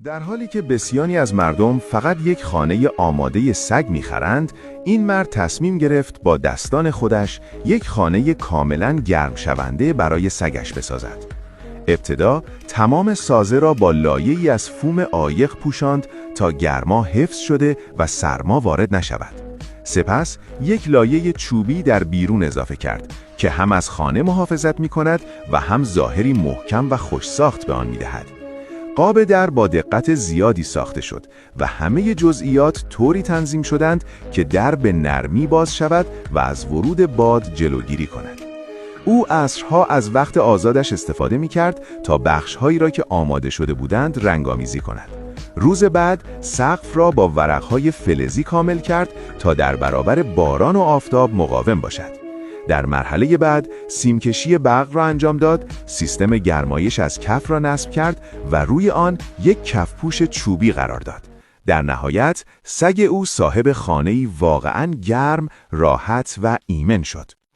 در حالی که بسیاری از مردم فقط یک خانه آماده سگ می‌خرند، این مرد تصمیم گرفت با دستان خودش یک خانه کاملاً گرم شونده برای سگش بسازد. ابتدا تمام سازه را با لایه‌ای از فوم عایق پوشاند تا گرما حفظ شده و سرما وارد نشود. سپس یک لایه چوبی در بیرون اضافه کرد که هم از خانه محافظت می‌کند و هم ظاهری محکم و خوش‌ساخت به آن می‌دهد. قاب در با دقت زیادی ساخته شد و همه جزئیات طوری تنظیم شدند که در به نرمی باز شود و از ورود باد جلوگیری کند. او عصرها از وقت آزادش استفاده می‌کرد تا بخش‌هایی را که آماده شده بودند رنگ‌آمیزی کند. روز بعد سقف را با ورق‌های فلزی کامل کرد تا در برابر باران و آفتاب مقاوم باشد. در مرحله بعد سیمکشی برق را انجام داد، سیستم گرمایش از کف را نصب کرد و روی آن یک کفپوش چوبی قرار داد. در نهایت سگ او صاحب خانه‌ای واقعاً گرم، راحت و ایمن شد.